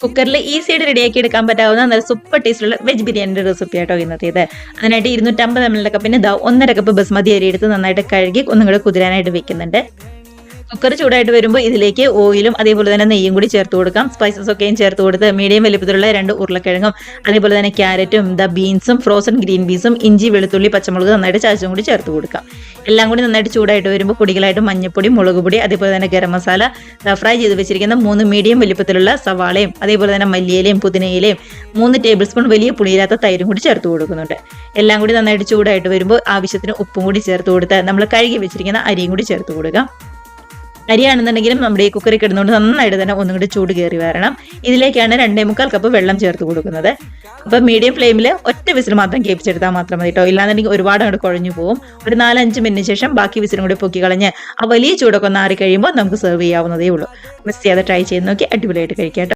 കുക്കറിൽ ഈസിയായിട്ട് റെഡിയാക്കി എടുക്കാൻ പറ്റാവുന്ന നല്ല സൂപ്പർ ടേസ്റ്റുള്ള വെജ് ബിരിയാണിയുടെ റെസിപ്പി ആട്ടോ ഇന്നത്തേത്. അതിനായിട്ട് 250 ml കപ്പിന് 1.5 കപ്പ് ബസ്മതി അരി എടുത്ത് നന്നായിട്ട് കഴുകി ഒന്നും കൂടെ കുതിരാനായിട്ട് വെക്കുന്നുണ്ട്. കുക്കർ ചൂടായിട്ട് വരുമ്പോൾ ഇതിലേക്ക് ഓയിലും അതേപോലെ തന്നെ നെയ്യും കൂടി ചേർത്ത് കൊടുക്കാം. സ്പൈസസ് ഒക്കെയും ചേർത്ത് കൊടുത്ത് മീഡിയം വലിപ്പത്തിലുള്ള 2 ഉരുളക്കിഴങ്ങും അതേപോലെ തന്നെ ക്യാരറ്റും ബീൻസും ഫ്രോസൺ ഗ്രീൻ പീസും ഇഞ്ചി വെളുത്തുള്ളി പച്ചമുളക് നന്നായിട്ട് ചതച്ചും കൂടി ചേർത്ത് കൊടുക്കാം. എല്ലാം കൂടി നന്നായിട്ട് ചൂടായിട്ട് വരുമ്പോൾ പൊടികളായിട്ട് മഞ്ഞൾപ്പൊടി, മുളക് പൊടി, അതേപോലെ തന്നെ ഗരം മസാല, ഫ്രൈ ചെയ്ത് വെച്ചിരിക്കുന്ന 3 മീഡിയം വലിപ്പത്തിലുള്ള സവാളയും അതേപോലെ തന്നെ മല്ലിയിലയും പുതിനയിലയും 3 ടേബിൾ സ്പൂൺ വലിയ പുളിയില്ലാത്ത തൈരും കൂടി ചേർത്ത് കൊടുക്കുന്നുണ്ട്. എല്ലാം കൂടി നന്നായിട്ട് ചൂടായിട്ട് വരുമ്പോൾ ആവശ്യത്തിന് ഉപ്പും കൂടി ചേർത്ത് കൊടുത്ത് നമ്മൾ കഴുകി വെച്ചിരിക്കുന്ന അരിയും കൂടി ചേർത്ത് കൊടുക്കാം. അരിയാണെന്നുണ്ടെങ്കിലും നമ്മുടെ ഈ കുക്കറിൽ കിടന്നുകൊണ്ട് നന്നായിട്ട് തന്നെ ഒന്നും കൂടി ചൂട് കയറി വരണം. ഇതിലേക്കാണ് 2.25 കപ്പ് വെള്ളം ചേർത്ത് കൊടുക്കുന്നത്. അപ്പം മീഡിയം ഫ്ലെയിമിൽ ഒറ്റ വിസിൽ മാത്രം കേൾപ്പിച്ചെടുത്താൽ മാത്രം മതി കേട്ടോ. ഇല്ലാന്നുണ്ടെങ്കിൽ ഒരുപാട് അങ്ങോട്ട് കുഴഞ്ഞു പോകും. ഒരു 4-5 മിനിറ്റിന് ശേഷം ബാക്കി വിസിലും കൂടി പൊക്കി കളഞ്ഞ് ആ വലിയ ചൂടൊക്കെ ഒന്ന് ആറി കഴിയുമ്പോൾ നമുക്ക് സെർവ് ചെയ്യാവുന്നതേ ഉള്ളൂ. മിസ് ചെയ്യാതെ ട്രൈ ചെയ്ത് നോക്കി അടിപൊളിയായിട്ട് കഴിക്കാം.